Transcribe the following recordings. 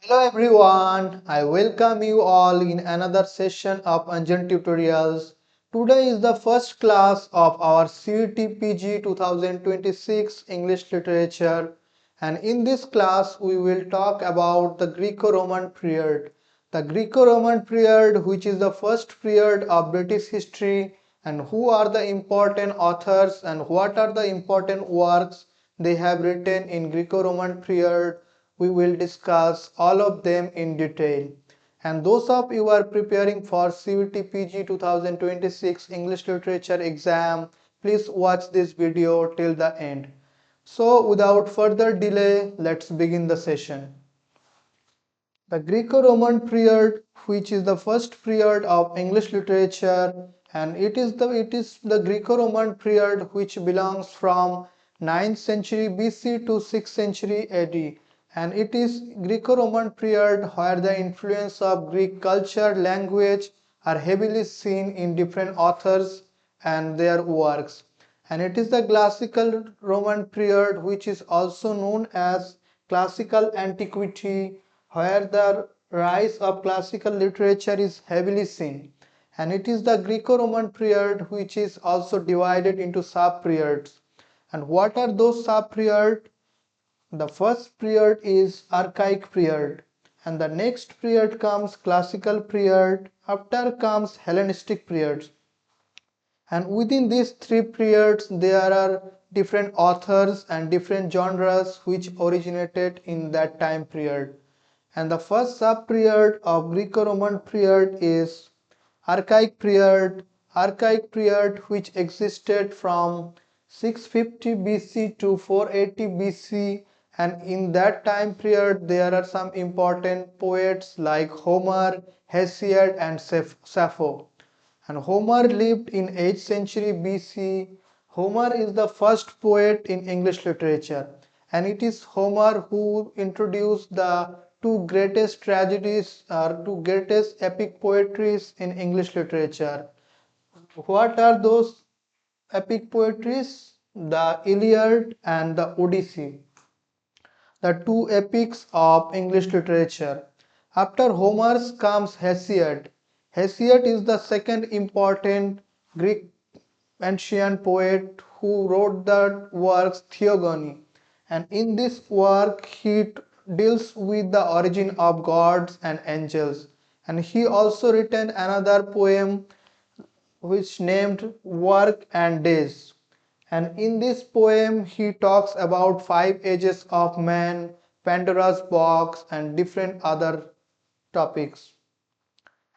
Hello everyone, I welcome you all in another session of Anjan Tutorials. Today is the first class of our CUET-PG 2026 English Literature, and in this class we will talk about the Greco-Roman period. The Greco-Roman period, which is the first period of British history, and who are the important authors and what are the important works they have written in Greco-Roman period. We will discuss all of them in detail. And those of you who are preparing for CUET-PG 2026 English Literature exam, please watch this video till the end. So without further delay, let's begin the session. The Greco-Roman period, which is the first period of English literature, and it is the Greco-Roman period which belongs from 9th century BC to 6th century AD, and it is Greco-Roman period where the influence of Greek culture, language are heavily seen in different authors and their works. And it is the classical Roman period which is also known as classical antiquity, where the rise of classical literature is heavily seen. And it is the Greco-Roman period which is also divided into sub-periods. And what are those sub-periods? The first period is archaic period, and the next period comes classical period, after comes Hellenistic periods. And within these three periods there are different authors and different genres which originated in that time period. And the first sub period of Greco-Roman period is archaic period which existed from 650 BC to 480 BC, and in that time period there are some important poets like Homer, Hesiod and Sappho. And Homer lived in 8th century BC. Homer is the first poet in English literature, and it is Homer who introduced the two greatest tragedies or two greatest epic poetries in English literature. What are those epic poetries? The Iliad and the Odyssey, the two epics of English literature. After Homer comes Hesiod. Hesiod is the second important Greek ancient poet who wrote the works Theogony, and in this work he deals with the origin of gods and angels, and he also written another poem which named Work and Days. And in this poem, he talks about five ages of man, Pandora's box, and different other topics.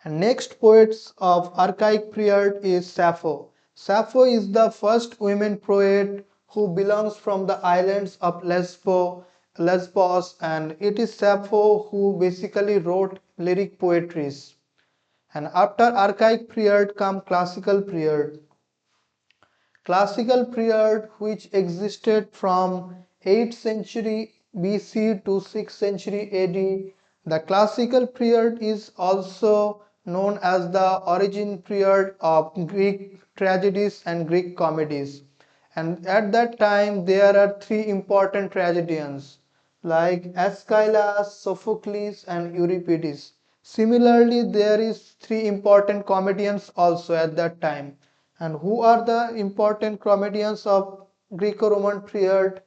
And next poets of archaic period is Sappho. Sappho is the first women poet who belongs from the islands of Lesbos, and it is Sappho who basically wrote lyric poetries. And after archaic period come classical period. Classical period which existed from 8th century BC to 6th century AD. The classical period is also known as the origin period of Greek tragedies and Greek comedies. And at that time there are three important tragedians like Aeschylus, Sophocles and Euripides. Similarly, there is three important comedians also at that time. And who are the important comedians of Greco-Roman period?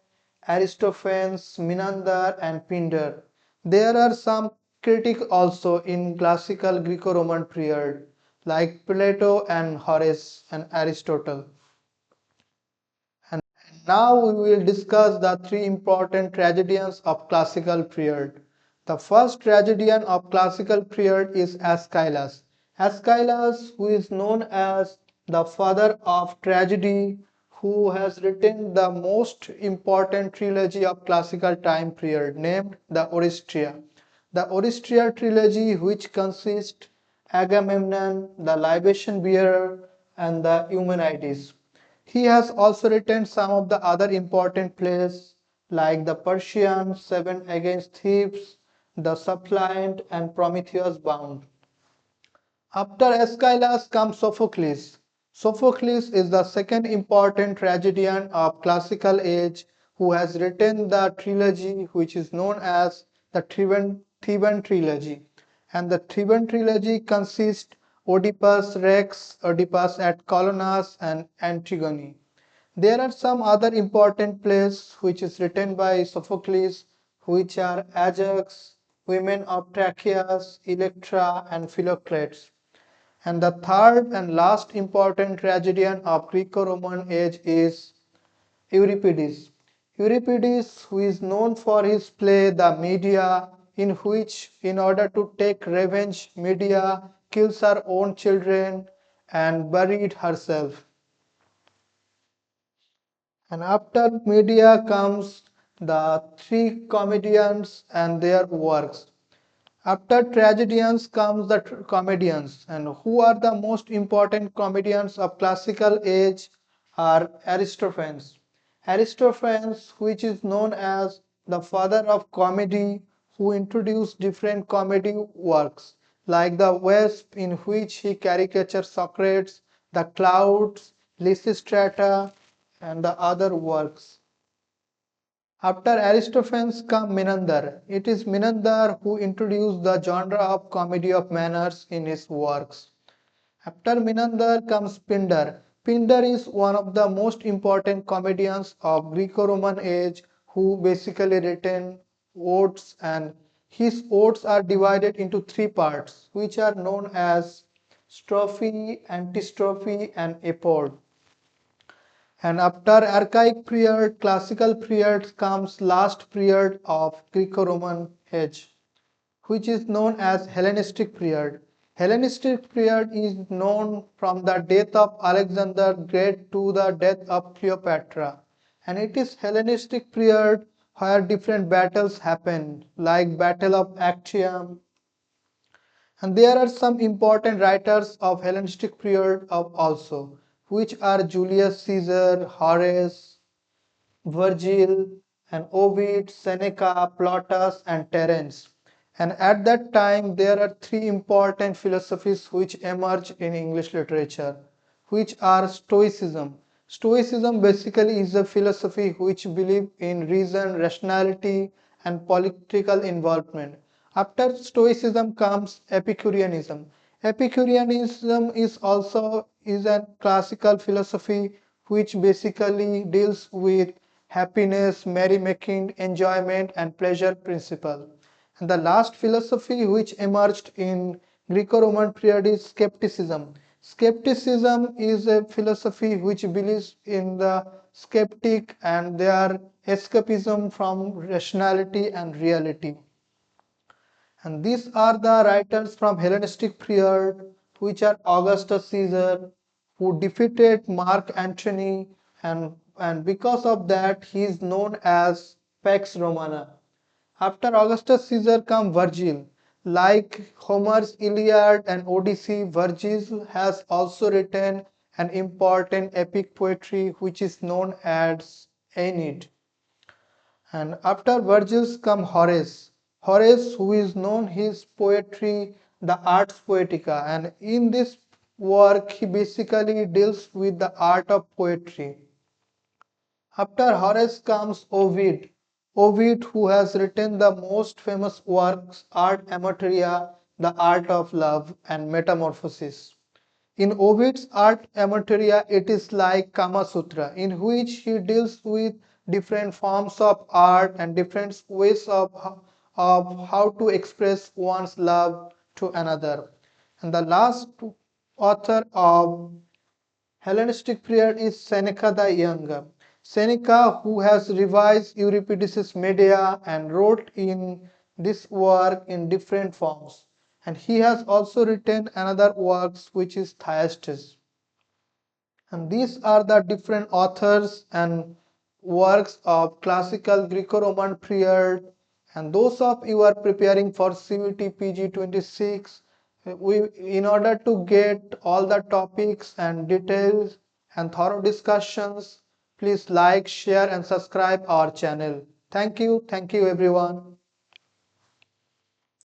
Aristophanes, Menander and Pindar. There are some critics also in classical Greco-Roman period like Plato and Horace and Aristotle. And now we will discuss the three important tragedians of classical period. The first tragedian of classical period is Aeschylus. Aeschylus, who is known as the father of tragedy, who has written the most important trilogy of classical time period named the Oresteia. The Oresteia trilogy, which consists Agamemnon, the libation bearer and the Eumenides. He has also written some of the other important plays like the Persian, Seven Against Thebes, the Suppliant and Prometheus Bound. After Aeschylus comes Sophocles. Sophocles is the second important tragedian of classical age who has written the trilogy which is known as the Theban trilogy. And the Theban trilogy consists Oedipus Rex, Oedipus at Colonus, and Antigone. There are some other important plays which is written by Sophocles, which are Ajax, Women of Trachea, Electra, and Philocletes. And the third and last important tragedian of Greco-Roman age is Euripides. Euripides, who is known for his play The Medea, in which, in order to take revenge, Medea kills her own children and buried herself. And after Medea comes the three comedians and their works. After tragedians comes the comedians, and who are the most important comedians of classical age are Aristophanes. Aristophanes, which is known as the father of comedy, who introduced different comedy works like the Wasp, in which he caricatures Socrates, the Clouds, Lysistrata, and the other works. After Aristophanes comes Menander. It is Menander who introduced the genre of comedy of manners in his works. After Menander comes Pindar. Pindar is one of the most important comedians of Greco-Roman age who basically written odes, and his odes are divided into three parts which are known as strophe, antistrophe, and epode. And after archaic period, classical period comes last period of Greco-Roman age, which is known as Hellenistic period. Hellenistic period is known from the death of Alexander Great to the death of Cleopatra. And it is Hellenistic period where different battles happen, like Battle of Actium. And there are some important writers of Hellenistic period of also, which are Julius Caesar, Horace, Virgil, and Ovid, Seneca, Plautus, and Terence. And at that time, there are three important philosophies which emerge in English literature, which are Stoicism. Stoicism basically is a philosophy which believes in reason, rationality, and political involvement. After Stoicism comes Epicureanism. Epicureanism is also is a classical philosophy which basically deals with happiness, merrymaking, enjoyment, and pleasure principle. And the last philosophy which emerged in Greco-Roman period is skepticism. Skepticism is a philosophy which believes in the skeptic and their escapism from rationality and reality. And these are the writers from Hellenistic period, which are Augustus Caesar, who defeated Mark Antony, and because of that he is known as Pax Romana. After Augustus Caesar come Virgil. Like Homer's Iliad and Odyssey, Virgil has also written an important epic poetry which is known as Aeneid. And after Virgil come Horace. Horace, who is known his poetry, the Ars Poetica, and in this work he basically deals with the art of poetry. After Horace comes Ovid. Ovid, who has written the most famous works, Art Amateria, the Art of Love, and Metamorphosis. In Ovid's Art Amateria, it is like Kama Sutra, in which he deals with different forms of art and different ways of how to express one's love to another. And the last author of Hellenistic period is Seneca the Younger. Seneca, who has revised Euripides' Medea and wrote in this work in different forms. And he has also written another works which is Thyestes. And these are the different authors and works of classical Greco-Roman period. And those of you are preparing for CUET-PG 26, in order to get all the topics and details and thorough discussions, please like, share, and subscribe our channel. Thank you everyone.